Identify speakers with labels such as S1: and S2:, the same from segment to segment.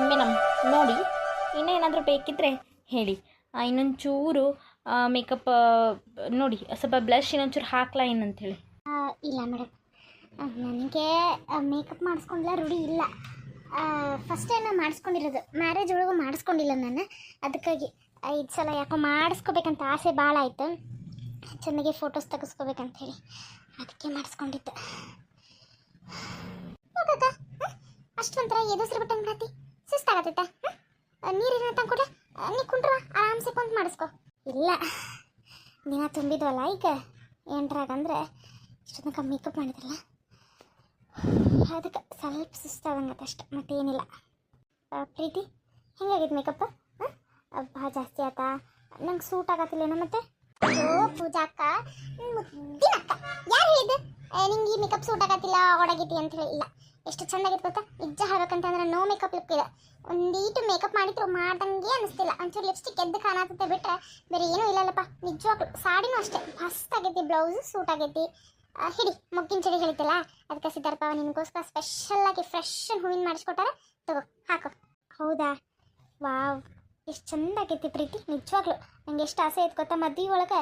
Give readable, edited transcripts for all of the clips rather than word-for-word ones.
S1: Madam ನೋಡಿ, ಇನ್ನೇನಾದರೂ ಬೇಕಿದ್ದರೆ ಹೇಳಿ. ಇನ್ನೊಂದು ಚೂರು ಮೇಕಪ್ ನೋಡಿ, ಸ್ವಲ್ಪ ಬ್ಲಷ್ ಇನ್ನೊಂಚೂರು ಹಾಕ್ಲಾ ಏನಂತೇಳಿ.
S2: ಇಲ್ಲ ಮೇಡಮ್, ನನಗೆ ಮೇಕಪ್ ಮಾಡಿಸ್ಕೊಂಡ್ಲ ರೂಢಿ ಇಲ್ಲ. ಫಸ್ಟ್ ಟೈಮ್ ಮಾಡಿಸ್ಕೊಂಡಿರೋದು, ಮ್ಯಾರೇಜ್ ಒಳಗೂ ಮಾಡಿಸ್ಕೊಂಡಿಲ್ಲ ನಾನು. ಅದಕ್ಕಾಗಿ 5 ಸಲ ಯಾಕೋ ಮಾಡಿಸ್ಕೋಬೇಕಂತ ಆಸೆ ಭಾಳ ಆಯಿತು. ಚೆನ್ನಾಗಿ ಫೋಟೋಸ್ ತೆಗೆಸ್ಕೋಬೇಕಂತ ಹೇಳಿ ಅದಕ್ಕೆ ಮಾಡಿಸ್ಕೊಂಡಿದ್ದೆ. ಯಾಕಕ್ಕ ಅಷ್ಟು ಒಂಥರ ಎದುಸ್ರು ಬಿಟ್ಟಂಗೆ ಮಾಡತ್ತಿ? ಸುಸ್ತಾಗತ್ತೈತ? ನೀರಿನ ತಂದ್ಕೊಡ್ಲ, ನೀ ಕುಂಡ್ರ ಆರಾಮ್ಸೆ ಕುಂತು ಮಾಡಿಸ್ಕೊ. ಇಲ್ಲ, ದಿನ ತುಂಬಿದ್ವಲ್ಲ ಈಗ ಎಂಟ್ರಾಗಂದ್ರೆ ಇಷ್ಟೊಂದು ಮೇಕಪ್ ಮಾಡಿದ್ರಲ್ಲ, ಅದಕ್ಕೆ ಸ್ವಲ್ಪ ಸುಸ್ತಾಗಂಗತ್ತೆ ಅಷ್ಟೆ, ಮತ್ತೇನಿಲ್ಲ. ಪ್ರೀತಿ ಹೆಂಗಾಗಿತ್ತು ಮೇಕಪ್? ಭಾಳ ಜಾಸ್ತಿ ಆತಾ? ನಂಗೆ ಸೂಟ್ ಆಗತ್ತಿಲ್ಲೇನೋ ಮತ್ತೆ? ಅಯ್ಯೋ ಪೂಜಾ ಅಕ್ಕ, ಮುದ್ದಿನ ಅಕ್ಕ, ಯಾರು ಹೇಳಿದ್ದು ನಿಂಗೆ ಈ ಮೇಕಪ್ ಸೂಟ್ ಆಗತ್ತಿಲ್ಲ ಒಡಗಿತಿ ಅಂತ ಹೇಳಿ? ಇಲ್ಲ, ಎಷ್ಟು ಚೆಂದಾಗಿತ್ತು ಗೊತ್ತಾ? ನಿಜ ಹೇಳ್ಬೇಕಂತಂದ್ರೆ ನೋ ಮೇಕಪ್ ಲುಕ್ ಇದೆ. ಒಂದೀಟು ಮೇಕಪ್ ಮಾಡಿದ್ರು ಮಾಡ್ದಂಗೆ ಅನಿಸ್ತಿಲ್ಲ. ಒಂಚೂರು ಲಿಪ್ಸ್ಟಿಕ್ ಎದ್ದು ಕಾಣತ್ತೆ ಬಿಟ್ಟರೆ ಬೇರೆ ಏನೂ ಇಲ್ಲಲ್ಲಪ್ಪ. ನಿಜವಾಗ್ಲು ಸಾಡಿನೂ ಅಷ್ಟೇ ಮಸ್ತ್ ಆಗೈತಿ, ಬ್ಲೌಸು ಸೂಟ್ ಆಗೈತಿ. ಹಿಡಿ, ಮೊಗ್ಗಿನ ಚಳಿ ಹೇಳಿತಲ್ಲ, ಅದಕ್ಕೆ ಸಿದ್ಧಾರ್ಥ ನಿನಗೋಸ್ಕರ ಸ್ಪೆಷಲ್ಲಾಗಿ ಫ್ರೆಶ್ ಹೂವಿನ ಮಾಡಿಸ್ಕೊಟ್ಟಾರೆ, ತಗೋ ಹಾಕು. ಹೌದಾ? ವಾವ್, ಎಷ್ಟು ಚಂದ ಆಗೈತಿ ಪ್ರೀತಿ. ನಿಜವಾಗ್ಲು ನಂಗೆ ಎಷ್ಟು ಆಸೆ ಐತೆ ಗೊತ್ತಾ, ಮದುವೆ ಒಳಗೆ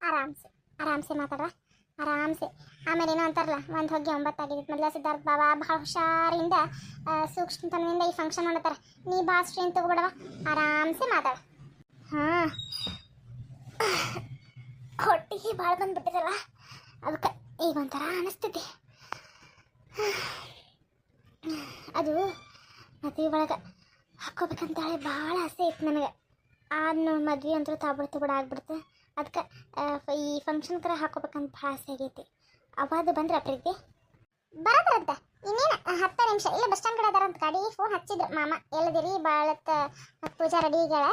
S2: ಆರಾಮ್ಸೆ ಆರಾಮ್ಸೆ ಮಾತಾಡ್ರ, ಆರಾಮ್ಸೆ. ಆಮೇಲೆ ಏನೋ ಅಂತಾರಲ್ಲ, ಒಂದು ಹೊಗೆ 9 ಆಗಿದ್ದು. ಮೊದಲ ಸಿದ್ಧಾರ್ಥ ಬಾಬಾ ಭಾಳ ಹುಷಾರಿಂದ ಸೂಕ್ಷ್ಮತನದಿಂದ ಈ ಫಂಕ್ಷನ್ ಮಾಡ್ತಾರೆ. ನೀ ಭಾಳ ಸ್ಟ್ರೇನ್ ತಗೋಬೇಡವ, ಆರಾಮ್ಸೆ ಮಾತಾಡ. ಹಾಂ, ಹೊಟ್ಟಿಗೆ ಭಾಳ ಬಂದ್ಬಿಟ್ಟಿದಲ್ಲ, ಅದಕ್ಕೆ ಈಗ ಒಂಥರ ಅನಿಸ್ತೈತಿ. ಅದು ಮದುವೆ ಒಳಗೆ ಹಾಕ್ಕೋಬೇಕಂತೇಳಿ ಭಾಳ ಆಸೆ ಐತೆ ನನಗೆ. ಆದ್ನು ಮದುವೆ ಅಂತೂ ತಾಬಿಡ್ತು ಕೂಡ ಆಗ್ಬಿಡುತ್ತೆ. ಅದಕ್ಕೆ ಈ ಫಂಕ್ಷನ್ ಕರ ಹಾಕೋಬೇಕಂತ ಭಾಳ ಆಸೆ ಆಗೈತಿ. ಅವಾದು ಬಂದ್ರೆ ಪ್ರೀತಿ ಬರೋದ್ರಂತ ಇನ್ನೇನು 10 ನಿಮಿಷ ಇಲ್ಲ ಬಸ್ ಸ್ಟ್ಯಾಂಡ್ ಕಡೆ ಅದಾರಂತ. ಗಾಡಿ ಫೋನ್ ಹಚ್ಚಿದ್ರು ಮಾಮ, ಎಲ್ಲದಿರಿ ಭಾಳತ್ ಮತ್ತು ಪೂಜಾ ರೆಡಿ ಈಗಳ,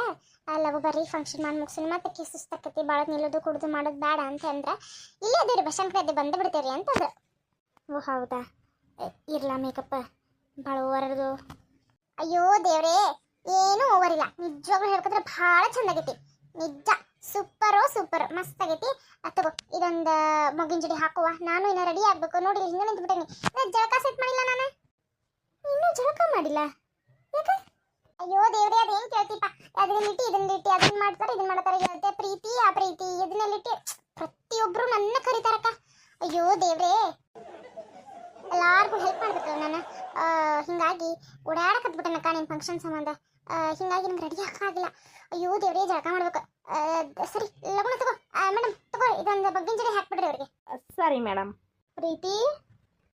S2: ಲಗು ಬರ್ರಿ ಫಂಕ್ಷನ್ ಮಾಡಿ ಮುಗಿಸಿ ಮತ್ತೆ ಕಿ ಸುಸ್ತಕ್ಕತಿ ಭಾಳ ನಿಲ್ಲೋದು ಕುಡ್ದು ಮಾಡೋದು ಬೇಡ ಅಂತ ಅಂದ್ರೆ, ಇಲ್ಲೇ ಅದೇರಿ ಬಸ್ ಸ್ಟ್ಯಾಂಡ್ ಕಡೆ ಬಂದು ಬಿಡ್ತೀರಿ ಅಂತಂದ್ರೆ. ಓ ಹೌದಾ, ಇರಲ್ಲ ಮೇಕಪ್ ಭಾಳ ಓವರದು? ಅಯ್ಯೋ ದೇವ್ರೇ, ಏನೂ ಓವರ್ ಇಲ್ಲ. ನಿಜವಾಗ್ಲೂ ಹೇಳ್ಕೊಂಡ್ರೆ ಭಾಳ ಚಂದಾಗೈತಿ. ನಿಜ ಸೂಪರು ಸೂಪರ್ ಮಸ್ತ್ ಆಗೈತಿ. ತಗೋ ಇದೊಂದು ಮೊಗ್ಗಿನ ಜಡಿ ಹಾಕುವ. ನಾನು ಇನ್ನೂ ರೆಡಿ ಆಗಬೇಕು. ನೋಡಿ ಹಿಂಗೆ ನಿಂತ್ಬಿಟ್ಟೇನಿ. ಜಳಕ ಸೆಟ್ ಮಾಡಿಲ್ಲ ನಾನು, ಇನ್ನೂ ಜಳಕ ಮಾಡಿಲ್ಲ. ಯಾಕೆ? ಅಯ್ಯೋ ದೇವ್ರೇ, ಅದೇನು ಕೇಳ್ತೀಪ? ಅದನ್ನಿಟ್ಟು ಇದನ್ನಿಟ್ಟು ಅದನ್ನ ಮಾಡ್ತಾರೆ ಇದನ್ನ ಮಾಡ್ತಾರೆ ಹೇಳ್ತೆ. ಪ್ರೀತಿ ಆ ಪ್ರೀತಿ ಇದನ್ನೆಲ್ಲಿಟ್ಟು ಪ್ರತಿಯೊಬ್ಬರು ನನ್ನ ಕರೀತಾರಕ್ಕ. ಅಯ್ಯೋ ದೇವ್ರೇ, ಎಲ್ಲಾರ್ಗೂ ಹೆಲ್ಪ್ ಮಾಡ್ಬೇಕಲ್ಲ ನಾನು. ಹಿಂಗಾಗಿ ಓಡಾಡಕತ್ಬಿಟ್ಟನಕ್ಕ ನಿನ್ನ ಫಂಕ್ಷನ್ ಸಂಬಂಧ. ಹಿಂಗಾಗಿ ನಂಗೆ ರೆಡಿ ಆಗಿಲ್ಲ. ಅಯ್ಯೋ ದೇವ್ರೇ, ಜಳಕ ಮಾಡ್ಬೇಕು. ಸರಿ ಲಗುಣ ತಗೋ ಮೇಡಮ್, ತಗೋ ಇದೊಂದು ಬಗ್ಗಿನ ಜಡಿ ಹಾಕ್ಬಿಡ್ರಿ ಅವ್ರಿಗೆ.
S1: ಸರಿ ಮೇಡಮ್.
S2: ಪ್ರೀತಿ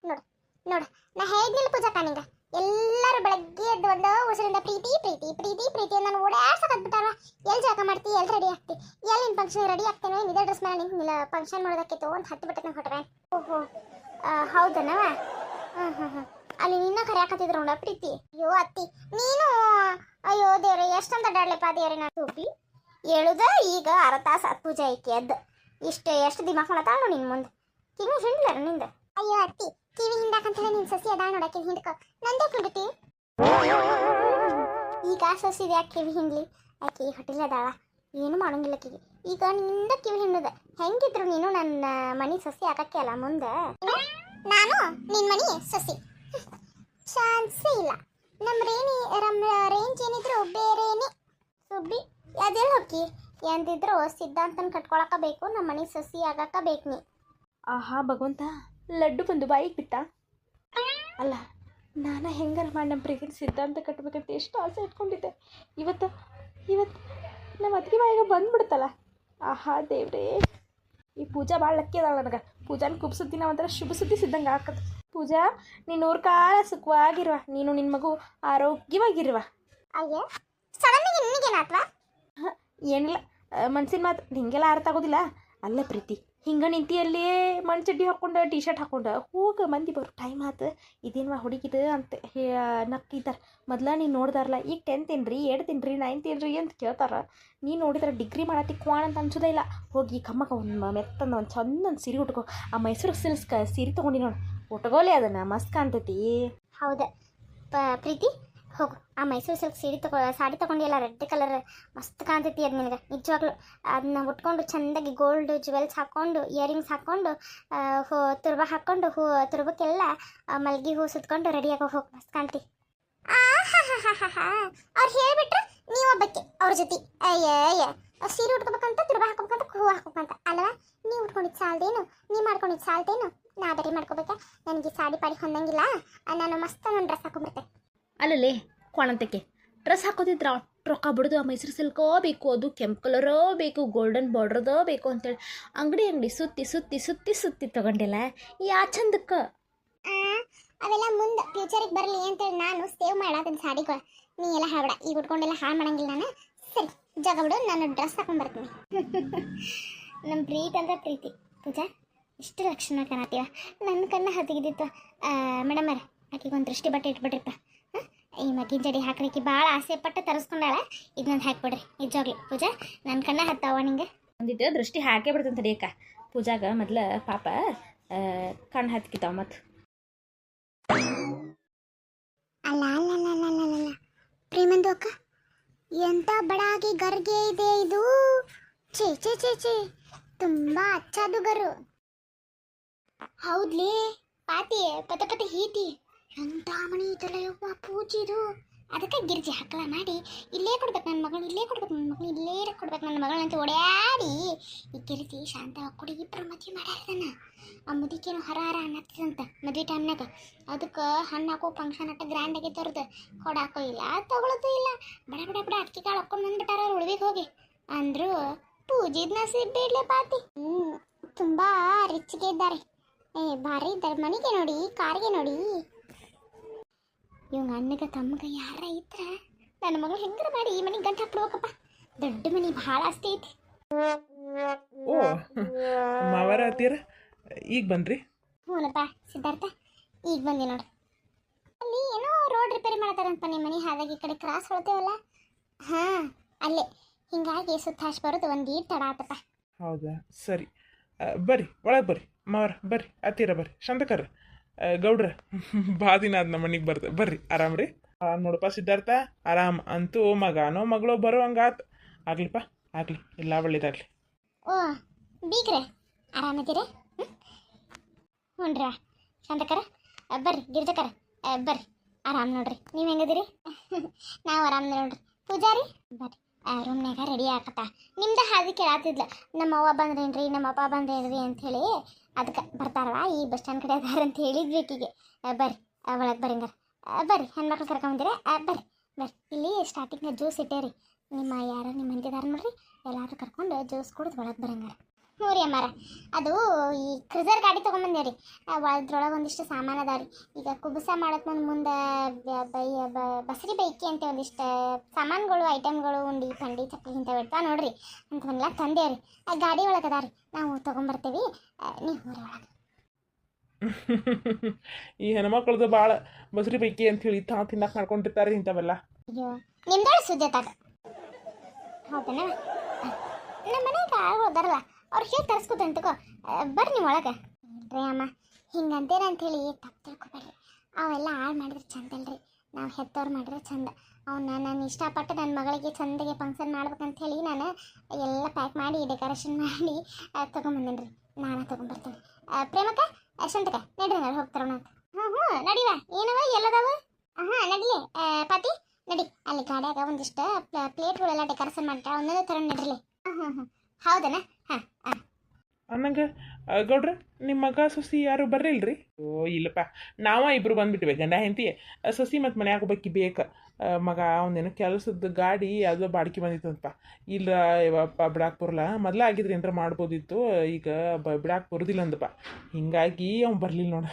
S2: ನೋಡು ನೋಡು, ನಾ ಹೇಳಿದ್ನಿಲ್ಲ ಪೂಜಾಕ್ಕ ನಿಂಗೆ, ಎಲ್ಲರೂ ಬೆಳಗ್ಗೆ ಎದ್ದು ಒಂದು ಉಸಿರಿಂದ ಪ್ರೀತಿ ಪ್ರೀತಿ ಪ್ರೀತಿ ಪ್ರೀತಿ ನಾನು ಓಡಾಡ್ಸಕತ್ಬಿಟ್ಟಾರ. ಎಲ್ಲಿ ಜಳಕ ಮಾಡ್ತಿ, ಎಲ್ಲಿ ರೆಡಿ ಆಗ್ತಿ, ಎಲ್ಲಿ ನಿನ್ನ ಫಂಕ್ಷನ್ ರೆಡಿ ಆಗ್ತೇನೋ, ಇದೇ ಡ್ರೆಸ್ ಮೇಲೆ ನಿಂತಿಲ್ಲ ಫಂಕ್ಷನ್ ಮಾಡೋದಕ್ಕಿತ್ತು ಅಂತ ಹತ್ತು ಬಿಟ್ಟೆ ನಂಗೆ ಹೊಟ್ರೆ. ಓಹೋ ಹೌದನವ? ಅಲ್ಲಿ ನಿನ್ನ ಕರೆಯಾಕತ್ತಿದ್ರು ನೋಡ ಪ್ರೀತಿ. ಅಯ್ಯೋ ಅತ್ತಿ ನೀನು, ಅಯ್ಯೋ ದೇವ್ರೆ ಎಷ್ಟಂತ ಅಡ್ಡಾಡ್ಲಪ್ಪ ದೇವ್ರೆ. ನಾನು ಟೋಪಿ ಹೇಳುದ ಈಗ ಅರ್ಧ ತಾಸು ಪೂಜೆ ಐಕೆ ಎದ್ದು ಎಷ್ಟು ದಿಮಾಕ್ ಮಾಡತ್ತಾಳ ನಿನ್ ಮುಂದೆ. ಕಿವಿ ಹಿಂಡ್ಲ ನಿಂದ? ಅಯ್ಯೋ ಅತ್ತಿ, ಕಿವಿ ಹಿಂಡಾಕಂತೇಳಿ ನಿನ್ ಸಸಿ ಅದಾಳ ನೋಡಕ್ಕೆ ಹಿಂಡ್ಕೊ, ನಂದೇ ಹಿಂಡ್ತಿ. ಈಗ ಸಸಿ ಯಾಕೆ ಕಿವಿ ಹಿಂಡ್ಲಿ? ಆಕೆ ಹೊಟ್ಟಿಲ್ ಅದಾಳ, ಏನು ಮಾಡಂಗಿಲ್ಲ ಕಿವಿ. ಈಗ ನಿಂದ ಕಿವಿ ಹಿಂಡದ ಹೆಂಗಿದ್ರು ನೀನು ನನ್ನ ಮನಿ ಸಸಿ ಆಗಕ್ಕೆ ಅಲ್ಲ ಮುಂದೆ. ನಾನು ನಿನ್ ಮನಿ ಸಸಿ ಚಾನ್ಸೇ ಇಲ್ಲ. ನಮ್ಮ ರೇಂಜ್ ಏನಿದ್ರು ಬೇರೆನೆ. ಸುಬ್ಬಿ ಅದೆಲ್ಲ ಹೋಗಿ ಎಂದಿದ್ರು ಸಿದ್ಧಾಂತನ ಕಟ್ಕೊಳಕ ಬೇಕು, ನಮ್ಮ ಮನೆ ಸಸಿ ಆಗಕ್ಕ ಬೇಕು ನೀ.
S1: ಆಹಾ ಭಗವಂತ, ಲಡ್ಡು ಬಂದು ಬಾಯಿಗೆ ಬಿಟ್ಟ. ಅಲ್ಲ, ನಾನು ಹೆಂಗಾರ ಮಾಡಿ ನಮ್ಮ ಪ್ರೀತಿನ ಸಿದ್ಧಾಂತ ಕಟ್ಟಬೇಕಂತ ಎಷ್ಟು ಆಸೆ ಇಟ್ಕೊಂಡಿದ್ದೆ. ಇವತ್ತು ನಮ್ಮ ಅತ್ತಿಗೆ ಬಾಯಿಗೆ ಬಂದ್ಬಿಡ್ತಲ್ಲ. ಆಹಾ ದೇವ್ರೇ, ಈ ಪೂಜಾ ಭಾಳ ಲಕ್ಕಿ ಅದಾಳ ನನಗೆ. ಪೂಜಾನ ಕುಬ್ಸದ ದಿನ ಒಂಥರ ಶುಭ ಸುದ್ದಿ ಸಿದ್ದಂಗೆ ಹಾಕದು. ಪೂಜಾ, ನೀನು 100 ಕಾಲ ಸುಖವಾಗಿರುವ, ನೀನು ನಿನ್ನ ಮಗು ಆರೋಗ್ಯವಾಗಿರುವ.
S2: ಅಯ್ಯೋ ಸಡನ್ನಾಗಿ ನಿನಗೇನಾತ್ವಾ?
S1: ಏನಿಲ್ಲ, ಮನ್ಸಿನ ಮಾತು ಹಿಂಗೆಲ್ಲ ಅರ್ಥ ಆಗೋದಿಲ್ಲ. ಅಲ್ಲ ಪ್ರೀತಿ, ಹಿಂಗೆ ನಿಂತಿಯಲ್ಲೇ ಮಣ್ಣು ಚಡ್ಡಿ ಹಾಕ್ಕೊಂಡು ಟೀ ಶರ್ಟ್ ಹಾಕ್ಕೊಂಡು ಹೋಗ ಮಂದಿ ಬರೋ ಟೈಮ್ ಆತು. ಇದೇನು ಹುಡುಗಿದು ಅಂತ ನಕ್ಕಿದ್ದಾರೆ. ಮೊದಲ ನೀನು ನೋಡ್ದಾರಲ್ಲ, ಈಗ 10th ಏನ್ರಿ 8th ಏನ್ರಿ 9th ಏನ್ರಿ ಅಂತ ಕೇಳ್ತಾರೆ. ನೀನು ನೋಡಿದ್ರೆ ಡಿಗ್ರಿ ಮಾಡತ್ತಿ ಕ್ವಾಣ ಅಂತ ಅನ್ಸೋದೇ ಇಲ್ಲ. ಹೋಗಿ ಕಮ್ಮಕ್ಕ ಒಂದು ಮೆತ್ತಂದ ಒಂದು ಚಂದೊಂದು ಸೀರೆ ಉಟ್ಕೋ. ಆ ಮೈಸೂರು ಸಿಲ್ಕ್ ಸೀರೆ ತೊಗೊಂಡಿ ನೋಡು, ಉಟ್ಕೋಲಿ ಅದನ್ನು ಮಸ್ತ್ ಕಾಣ್ತೈತಿ.
S2: ಹೌದು ಪ್ರೀತಿ, ಹೋಗು ಆ ಮೈಸೂರು ಸಿಲ್ಕ್ ಸಾಡಿ ತೊಗೊಂಡಿಲ್ಲ ರೆಡ್ ಕಲರ್ ಮಸ್ತ್ ಕಾಣ್ತೈತಿ ಅದು ನಿನಗೆ ನಿಜವಾಗ್ಲು ಅದನ್ನ ಉಟ್ಕೊಂಡು ಚೆಂದಾಗಿ ಗೋಲ್ಡ್ ಜುವೆಲ್ಸ್ ಹಾಕ್ಕೊಂಡು ಇಯರಿಂಗ್ಸ್ ಹಾಕ್ಕೊಂಡು ತುರ್ಬ ಹಾಕ್ಕೊಂಡು ತುರ್ಬಕ್ಕೆಲ್ಲ ಮಲ್ಗೆ ಹೂ ಸುತ್ಕೊಂಡು ರೆಡಿಯಾಗಿ ಹೋಗಿ ಮಸ್ತ್ ಕಾಣ್ತಿ ಅವ್ರು ಹೇಳ್ಬಿಟ್ರೆ ನೀವು ಒಬ್ಬಕ್ಕೆ ಅವ್ರ ಜೊತೆ ಅಯ್ಯ ಸೀರೆ ಉಟ್ಕೋಬೇಕಂತ ತುರ್ಬ ಹಾಕೋಬೇಕಂತ ಹೂ ಹಾಕೋಬೇಕಂತ ಅಲ್ವಾ ನೀವು ಉಟ್ಕೊಂಡಿದ್ದು ಸಾಲ್ದೇನು ನೀವು ಮಾಡ್ಕೊಂಡಿದ್ದು ಸಾಲ್ದೇನು ನಾ ಬೇರೆ ಮಾಡ್ಕೋಬೇಕಾ ನನಗೆ ಸಾಡಿ ಪಾಡಿ ಹೊಂದಂಗಿಲ್ಲ ನಾನು ಮಸ್ತ್ ನನ್ನ ಡ್ರೆಸ್ ಹಾಕೊಂಡ್ಬಿಡ್ತೆ
S1: ಅಲ್ಲಲ್ಲಿ ಕೊಣಂತಕ್ಕೆ ಡ್ರೆಸ್ ಹಾಕೋದಿದ್ರ ರೊಕ್ಕ ಬಿಡೋದು ಆ ಮೈಸೂರು ಸಿಲ್ಕೋ ಬೇಕು ಅದು ಕೆಂಪು ಕಲರೋ ಬೇಕು ಗೋಲ್ಡನ್ ಬಾರ್ಡ್ರದೋ ಬೇಕು ಅಂತೇಳಿ ಅಂಗಡಿ ಸುತ್ತಿ ಸುತ್ತಿ ಸುತ್ತಿ ಸುತ್ತಿ ತಗೊಂಡಿಲ್ಲ ಯಾ ಚಂದಕ್ಕೆ
S2: ಅವೆಲ್ಲ ಮುಂದೆ ಫ್ಯೂಚರಿಗೆ ಬರಲಿ ಅಂತೇಳಿ ನಾನು ಸೇವ್ ಮಾಡಾತೀನಿ ಸಾಡಿಗಳು ನೀ ಎಲ್ಲ ಹಾಬೇಡ ಈಗ ಉಟ್ಕೊಂಡೆಲ್ಲ ಹಾಳು ಮಾಡಂಗಿಲ್ಲ ನಾನು ಸರಿ ಜಾಗ ಬಿಡು ನಾನು ಡ್ರೆಸ್ ಹಾಕೊಂಡು ಬರ್ತೀನಿ ನಮ್ಮ ಪ್ರೀತಿ ಅಂದ್ರೆ ಪ್ರೀತಿ ಪೂಜಾ ಇಷ್ಟು ಲಕ್ಷಣ ಕಾಣತ್ತೀವ ನನ್ನ ಕಣ್ಣ ಹತ್ತಿಗಿದ್ದಿತ್ತು ಮೇಡಮ್ ಅವ್ರೆ ಆಕೆಗೆ ಒಂದು ದೃಷ್ಟಿ ಬಟ್ಟೆ ಇಟ್ಬಿಡ್ರಿಪ್ಪ ಈ ಮಗಿನ ಜಡಿ ಹಾಕ್ಲಿಕ್ಕೆ ಭಾಳ ಆಸೆ ಪಟ್ಟು ತರಿಸ್ಕೊಂಡಾಳ ಇದನ್ನೊಂದು ಹಾಕ್ಬಿಡ್ರಿ ನಿಜವಾಗ್ಲಿ ಪೂಜಾ ನನ್ನ ಕಣ್ಣ ಹತ್ತಾವ ನಿಂಗೆ
S1: ಒಂದಿಟ್ಟು ದೃಷ್ಟಿ ಹಾಕೇ ಬಿಡ್ತಂತ ತಡಿಯಕ್ಕ ಪೂಜಾಗ ಮೊದ್ಲು ಪಾಪ ಕಣ್ಣು ಹತ್ಕಿತಾವ ಮತ್ತು
S2: ಅಲ್ಲ ಅಲ್ಲ ಅಲ್ಲ ಅಲ್ಲ ಅಲ್ಲ ಅಲ್ಲ ಪ್ರೇಮಂದು ಅಕ್ಕ ಎಂತ ಬಡಾಗಿ ಗರ್ಗೆ ಇದೆ ಇದು ಚೇ ಚೇ ಚೇ ಚೇ ತುಂಬಾ ಅಚ್ಚದು ಗರು ಹೌದ್ಲಿ ಪಾತಿ ಪತ ಪತ ಹೀತಿ ಎಂತ ಮಣಿ ಇದಲ್ಲ ಯವ್ವ ಪೂಜಿದು ಅದಕ್ಕೆ ಗಿರ್ಜಿ ಹಕ್ಕಳ ಮಾಡಿ ಇಲ್ಲೇ ಕೊಡ್ಬೇಕು ನನ್ನ ಮಗಳು ಇಲ್ಲೇ ಕೊಡ್ಬೇಕು ನನ್ನ ಮಗಳು ಇಲ್ಲೇ ಕೊಡ್ಬೇಕು ನನ್ನ ಮಗಳಂತ ಓಡ್ಯಾಡಿ ಈ ಗಿರ್ಜಿ ಶಾಂತ ಕುಡಿ ಇಬ್ಬರು ಮದುವೆ ಮಾಡ್ಯಾರದನ್ನ ಆ ಮುದಿಕೇನು ಹರ ಹರ ಅನ್ನತ್ತದಂತ ಮದುವೆ ಟೈಮ್ನಾಗ ಅದಕ್ಕೆ ಹಣ್ಣು ಹಾಕೋ ಫಂಕ್ಷನ್ ಅಟ್ಟ ಗ್ರ್ಯಾಂಡ್ ಆಗೈತವ್ರದ್ದು ಕೊಡಾಕೋ ಇಲ್ಲ ತಗೊಳೋದು ಇಲ್ಲ ಬಡ ಬಡ ಬಡ ಅಕ್ಕಿ ಕಾಳು ಹಾಕೊಂಡು ಬಂದ್ಬಿಟ್ಟಾರ ಅವ್ರು ಉಳ್ವಿಗೆ ಹೋಗಿ ಅಂದ್ರು ಪೂಜಿದ್ ನಸೀಬ್ ಬೇಡ್ಲೆ ಪಾತಿ ತುಂಬಾ ರಿಚ್ಗೆ ಇದ್ದಾರೆ ಭಾರಿ ಇದ್ದಾರೆ ಮನೆಗೆ ನೋಡಿ ಕಾರ್ಗೆ ನೋಡಿ ಇವಂಗ ಅನ್ನಗ ತಮ್ಮಗ ಯಾರ ಇದ್ರ ನನ್ನ ಮಗಳು ಹೆಂಗಾರ ಮಾಡಿ ಈ ಮನೆಗೆ ಗಂಟು ಹಾಕ್ಬಿಡ್ಬೇಕಪ್ಪ ದೊಡ್ಡ ಮನೆ ಭಾಳ ಆಸ್ತಿ ಐತಿ
S3: ಓ ಮಾವಾರ ಅತ್ತೀರ ಈಗ ಬನ್ರಿ
S2: ಹ್ಞೂನಪ್ಪ ಸಿದ್ಧಾರ್ಥ ಈಗ ಬಂದಿ ನೋಡ್ರಿ ಅಲ್ಲಿ ಏನೋ ರೋಡ್ ರಿಪೇರಿ ಮಾಡ್ತಾರಂತ ನಿಮ್ಮ ಮನೆ ಹಾಗಾಗಿ ಈ ಕಡೆ ಕ್ರಾಸ್ ಹೊಳ್ತೇವಲ್ಲ ಹಾಂ ಅಲ್ಲೇ ಹಿಂಗಾಗಿ ಸುತ್ತ ಹಾಶ್ ಬರೋದು ಒಂದು ಈಟ್ ತಡ ಆತಪ್ಪ
S3: ಹೌದಾ ಸರಿ ಬರ್ರಿ ಒಳಗೆ ಬರ್ರಿ ಮಾವಾರ ಬರ್ರಿ ಅತ್ತೀರ ಬರ್ರಿ ಶಾಂತಕರ ಗೌಡ್ರ ದಿನ ಆದ ನಮ್ಮ ಮನೆಗೆ ಬರ್ರಿ ಆರಾಮ್ ರೀ ನೋಡಪ್ಪ ಸಿದ್ಧಾರ್ಥ ಆರಾಮ್ ಅಂತೂ ಮಗನೋ ಮಗಳೋ ಬರೋ ಹಂಗಾತ್ ಆಗ್ಲಿಪ್ಪ ಆಗಲಿ ಎಲ್ಲ ಒಳ್ಳೇದಾಗಲಿ
S2: ಓ ಬೀಗ್ರೆ ಆರಾಮದಿರಿ ಹ್ಞೂನ್ರ ಶಾಂತಕರ ಬರ್ರಿ ಗಿರ್ಜಕರ ಬರ್ರಿ ಆರಾಮ್ ನೋಡ್ರಿ ನೀವು ಹೆಂಗದಿರಿ ನಾವು ಆರಾಮ್ ನೋಡ್ರಿ ಪೂಜಾರಿ ಬರ್ರಿ ರೂಮ್ನಾಗ ರೆಡಿ ಆಕತ್ತ ನಿಮ್ದು ಹಾದಿ ಕೇಳಾತಿದ್ಲ ನಮ್ಮ ಅವ್ವ ಬಂದ್ರೇನ್ರಿ ನಮ್ಮ ಅಪ್ಪ ಬಂದ್ರೇನ್ರಿ ಅಂಥೇಳಿ ಅದಕ್ಕೆ ಬರ್ತಾರಲ್ಲ ಈ ಬಸ್ ಸ್ಟ್ಯಾಂಡ್ ಕಡೆ ಅದಾರ ಅಂತ ಹೇಳಿದ್ವಿ ಆಕಿಗೆ ಬರ್ರಿ ಒಳಗೆ ಬರಿಂಗಾರ ಬರ್ರಿ ಹೆಣ್ಮಕ್ಳು ಕರ್ಕೊಂಬಂದಿರ ಬರ್ರಿ ಬರ್ರಿ ಇಲ್ಲಿ ಸ್ಟಾರ್ಟಿಂಗ್ ಜ್ಯೂಸ್ ಇಟ್ಟೇರಿ ನಿಮ್ಮ ಯಾರು ನಿಮ್ಮ ಮಂದಿದಾರ ನೋಡ್ರಿ ಎಲ್ಲರೂ ಕರ್ಕೊಂಡು ಜ್ಯೂಸ್ ಕುಡಿದು ಒಳಗೆ ಬರಂಗಾರ ಹ್ಞೂ ರೀ ಅಮ್ಮಾರ ಅದು ಈ ಕ್ರಿಸರ್ ಗಾಡಿ ತೊಗೊಂಬಂದೇವ್ರಿ ಅದ್ರೊಳಗೆ ಒಂದಿಷ್ಟು ಸಾಮಾನು ಅದಾವ ರೀ ಈಗ ಕುಬುಸ ಮಾಡೋಕೆ ಮುಂದೆ ಬಸರಿ ಬೈಕಿ ಅಂತ ಒಂದಿಷ್ಟು ಸಾಮಾನುಗಳು ಐಟಮ್ಗಳು ಉಂಡಿ ಪಂಡಿ ಚಪ್ಪಲಿ ಇಂಥವು ಇರ್ತಾವೆ ನೋಡ್ರಿ ಅಂಥವನ್ನೆಲ್ಲ ತಂದೇವ್ರಿ ಆ ಗಾಡಿ ಒಳಗೆ ಅದಾವ ರೀ ನಾವು ತೊಗೊಂಬರ್ತೀವಿ ನೀವು ಊರಿ ಒಳಗೆ
S3: ಈ ಹೆಣ್ಮಕ್ಳದ್ದು ಭಾಳ ಬಸ್ರಿ ಪೈಕಿ ಅಂತ ಹೇಳಿ ತಿನ್ನಕ್ಕೆ ಮಾಡ್ಕೊಂಡಿರ್ತಾರೆ ಇಂಥವೆಲ್ಲ
S2: ಅಯ್ಯೋ ನಿಮ್ದೊಳ ಸುಜ್ಜತಾಗ ಹೌದನ ನಮ್ಮ ಮನೆಗೆ ಹೋದಾರಲ್ಲ ಅವ್ರು ಹೇಗೆ ತರಿಸ್ಕೊತಂತಕೋ ಬರ್ರಿ ನೀವು ಒಳಗೆ ರೀ ಅಮ್ಮ ಹಿಂಗಂತೇನ ಅಂಥೇಳಿ ತಪ್ಪು ತಿಳ್ಕೊಬೇಡ್ರಿ ಅವೆಲ್ಲ ಹಾಳು ಮಾಡಿದ್ರೆ ಚಂದ ಅಲ್ರಿ ನಾವು ಹೆತ್ತವ್ರು ಮಾಡಿದ್ರೆ ಚಂದ ಅವನ್ನ ನಾನು ಇಷ್ಟಪಟ್ಟು ನನ್ನ ಮಗಳಿಗೆ ಚಂದಗೆ ಫಂಕ್ಷನ್ ಮಾಡ್ಬೇಕಂಥೇಳಿ ನಾನು ಎಲ್ಲ ಪ್ಯಾಕ್ ಮಾಡಿ ಡೆಕೋರೇಷನ್ ಮಾಡಿ ತೊಗೊಂಬಂದೇನಿ ರೀ ನಾನು ತೊಗೊಂಬರ್ತೀನಿ ಪ್ರೇಮಕ್ಕ ಯಶವಂತಕ ನಡ್ರಿ ನಾನು ಹೋಗ್ತಾರ ಅಂತ ಹ್ಞೂ ನಡಿವ ಏನವ ಎಲ್ಲದಾವ ಹಾಂ ನಡಿಲಿ ಪಾತಿ ನಡಿ ಅಲ್ಲಿ ಗಾಡಿಯಾಗ ಒಂದಿಷ್ಟು ಪ್ಲೇಟ್ಗಳೆಲ್ಲ ಡೆಕೋರೇಷನ್ ಮಾಡ್ತಾರೆ ಒಂದೊಂದೇ ಥರ ನಡ್ರಿಲಿ ಹಾಂ ಹೌದನ ಹಾಂ ಹಾಂ
S3: ಅನ್ನಂಗೆ ಗೌಡ್ರ ನಿಮ್ಮ ಮಗ ಸೊಸಿ ಯಾರು ಬರ್ರಿಲ್ರಿ ಓ ಇಲ್ಲಪ್ಪ ನಾವ ಇಬ್ರು ಬಂದ್ಬಿಟ್ಟಿವೆ ಗಂಡ ಹೆಂಡತಿ ಸೊಸಿ ಮತ್ತು ಮನೆ ಹಾಕೋಬೇಕಿ ಬೇಕು ಮಗ ಅವನೇನು ಕೆಲಸದ ಗಾಡಿ ಯಾವುದೋ ಬಾಡಿಗೆ ಬಂದಿತ್ತಂತಪ್ಪ ಇಲ್ಲ ಇವಪ್ಪ ಬಿಡಾಕ್ ಬರಲ್ಲ ಮೊದಲೇ ಆಗಿದ್ರೆ ಏನಾರ ಮಾಡ್ಬೋದಿತ್ತು ಈಗ ಬಿಡಾಕ್ ಬರೋದಿಲ್ಲ ಅಂದಪ್ಪ ಹಿಂಗಾಗಿ ಅವ್ನು ಬರಲಿಲ್ಲ ನೋಡ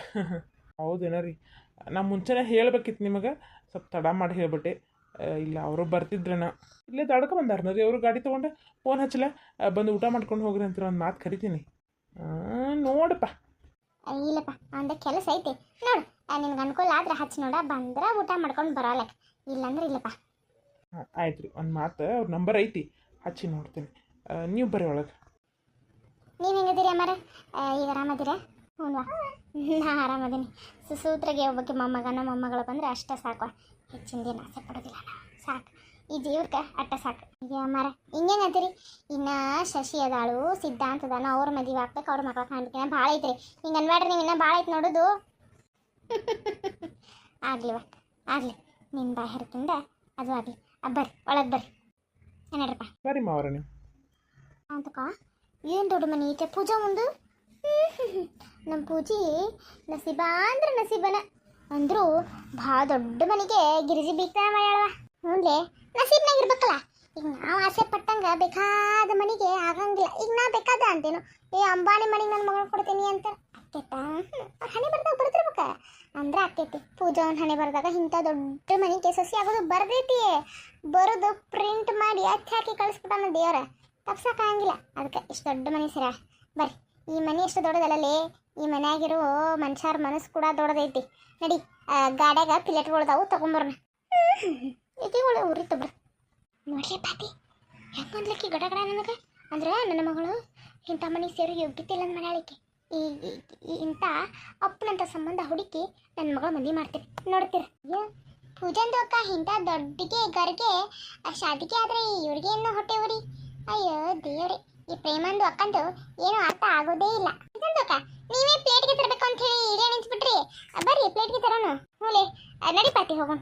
S3: ಹೌದೇನ ರೀ ನಾ ಮುಂಚೆನೇ ಹೇಳ್ಬೇಕಿತ್ತು ನಿಮಗೆ ಸ್ವಲ್ಪ ತಡ ಮಾಡಿ ಹೇಳ್ಬಿಟ್ಟೆ ಇಲ್ಲ ಅವರು ಬರ್ತಿದ್ರನ ಇಲ್ಲೇ ತಡ್ಕೊ ಬಂದಾರ ರೀ ಅವರು ಗಾಡಿ ತೊಗೊಂಡು ಫೋನ್ ಹಚ್ಚಲ ಬಂದು ಊಟ ಮಾಡ್ಕೊಂಡು ಹೋಗ್ರಿ ಅಂತ ಒಂದು ಮಾತು ಕರಿತೀನಿ ನೋಡಪ್ಪ
S2: ಇಲ್ಲಪ್ಪ ಅಂದ ಕೆಲಸ ಐತಿ ನೋಡು ನಿನ್ಗೆ ಅನುಕೂಲ ಆದ್ರೆ ಹಚ್ಚಿ ನೋಡ ಬಂದ್ರೆ ಊಟ ಮಾಡ್ಕೊಂಡು ಬರೋಲಕ್ಕೆ ಇಲ್ಲಾಂದ್ರೆ ಇಲ್ಲಪ್ಪ
S3: ಹಾಂ ಆಯ್ತು ರೀ ಒಂದು ಮಾತು ಅವ್ರ ನಂಬರ್ ಐತಿ ಹಚ್ಚಿ ನೋಡ್ತೀನಿ ನೀವು ಬರ್ರಿ ಒಳಗೆ
S2: ನೀವು ಹೆಂಗದಿರಿ ಅಮ್ಮಾರ ಈಗ ಆರಾಮದಿರ ಹ್ಞೂ ನಾ ಆರಾಮದೀನಿ ಸುಸೂತ್ರಾಗೆ ಒಬ್ಬಕ್ಕೆ ಮೊಮ್ಮಗನ ಮೊಮ್ಮಗಳು ಬಂದರೆ ಅಷ್ಟೇ ಸಾಕು ಹೆಚ್ಚಿಂದೇನು ಆಸೆ ಪಡೋದಿಲ್ಲ ನಾವು. ಸಾಕು ಈ ಜೀವಕ್ಕೆ ಅಟ್ಟ ಸಾಕು. ಈಗ ಮರ ಹಿಂಗೇನು ಅಂತೀರಿ, ಇನ್ನು ಶಶಿ ಅದಾಳು ಸಿದ್ಧಾಂತ ಅದಾನು, ಅವ್ರ ಮದುವೆ ಆಗ್ಬೇಕು, ಅವ್ರ ಮಕ್ಳು ಕಾಣ್ಬೇಕಿನ್ನ ಭಾಳ ಐತ್ರಿ. ಹಿಂಗೆ ಅನ್ಬೇಡ್ರಿ, ನೀವು ಇನ್ನೂ ಭಾಳ ಐತೆ ನೋಡೋದು. ಆಗ್ಲಿವ ಆಗಲಿ, ನಿಮ್ಮ ಬಾಯಿ ಹರಕಿಂದ ಅದು ಆಗಲಿ. ಬರ್ರಿ ಒಳಗೆ ಬರ್ರಿ. ಏನಾಡ್ರಪ್ಪ
S3: ಬರ್ರಿ ಮಾವರ ನೀವು.
S2: ಅಂತಕ್ಕ ಏನು ದೊಡ್ಡ ಮನೆ ಐತೆ ಪೂಜಾ ಮುಂದು. ನಮ್ಮ ಪೂಜಿ ನಸೀಬ ಅಂದ್ರೆ ನಸೀಬನ ಅಂದ್ರು ಭಾಳ ದೊಡ್ಡ ಮನೆಗೆ ಗಿರಿಜಿ ಬೀಗ್ತಾನ ಮಾಡ್ಯಾಳವ. ಹ್ಞೂನ್ಲೇ ನಸೀಬ್ನಾಗ ಇರ್ಬೇಕಲ್ಲ. ಈಗ ನಾವು ಆಸೆ ಪಟ್ಟಂಗೆ ಬೇಕಾದ ಮನೆಗೆ ಆಗಂಗಿಲ್ಲ. ಈಗ ನಾ ಬೇಕಾದ ಅಂತೇನು, ಅಂಬಾನಿ ಮನೆಗೆ ನನ್ನ ಮಗಳು ಕೊಡ್ತೀನಿ ಅಂತ ಅಕ್ಕೇತ. ಹಣೆ ಬರ್ದಾಗ ಬರ್ತಿರ್ಬೇಕ ಅಂದ್ರೆ ಆಕೈತಿ. ಪೂಜಾ ಒಂದು ಹಣೆ ಬರ್ದಾಗ ಇಂಥ ದೊಡ್ಡ ಮನೆಗೆ ಸಸಿ ಆಗೋದು ಬರ್ದೈತಿ. ಬರೋದು ಪ್ರಿಂಟ್ ಮಾಡಿ ಹಚ್ಚಿ ಹಾಕಿ ಕಳಿಸ್ಬಿಟ್ಟಾನ ದೇವ್ರ, ತಪ್ಸಕ್ಕಾಗಂಗಿಲ್ಲ. ಅದಕ್ಕೆ ಇಷ್ಟು ದೊಡ್ಡ ಮನೆ ಸರ. ಬರ್ರಿ, ಈ ಮನೆ ಎಷ್ಟು ದೊಡ್ಡದಲ್ಲೇ, ಈ ಮನೆಯಾಗಿರೋ ಮನುಷ್ಯರ ಮನಸ್ಸು ಕೂಡ ದೊಡ್ಡದೈತಿ. ನಡಿ ಗಾಡ್ಯಾಗ ಪಿಲೆಟ್ಗಳದಾವು ತಗೊಂಬರ್ನ. ಇದೀಗಳು ಉರಿತು ಬರ್ರಿ. ನೋಡ್ರಿ ಪಾತಿ ಹೆಂಗಂದ್ಲಕ್ಕಿ ಗಡಗಡ ನನಗೆ. ಅಂದ್ರೆ ನನ್ನ ಮಗಳು ಇಂಥ ಮನೆಗೆ ಸೇರೋ ಯೋಗ್ಯತೆ ಇಲ್ಲ ಮನೆಯಾಳಿಕೆ. ಇಂಥ ಅಪ್ಪನಂಥ ಸಂಬಂಧ ಹುಡುಕಿ ನನ್ನ ಮಗಳು ಮದುವೆ ಮಾಡ್ತೀರಿ ನೋಡ್ತೀರ. ಪೂಜಂದು ಅಕ್ಕ ಇಂಥ ದೊಡ್ಡಗೆ ಗರ್ಗೆ ಶಾದಿಗೆ ಆದರೆ ಇವ್ರಿಗೆ ಏನು ಹೊಟ್ಟೆ ಉರಿ. ಅಯ್ಯೋ ದೇವ್ರಿ, ಈ ಪ್ರೇಮಂದು ಅಕ್ಕಂದು ಏನು ಅರ್ಥ ಆಗೋದೇ ಇಲ್ಲ. ಪೂಜಂದು ಅಕ್ಕ ನೀವೇ ಪ್ಲೇಟ್ಗೆ ತರಬೇಕು ಅಂತ ಹೇಳಿ ಇಲ್ಲೇ ನಿಂತ್ಬಿಟ್ರಿ. ಬರ್ರಿ ಪ್ಲೇಟ್ಗೆ ತರೋಣ. ಹ್ಞೂ ನಡಿ ಪಾತಿ ಹೋಗೋಣ.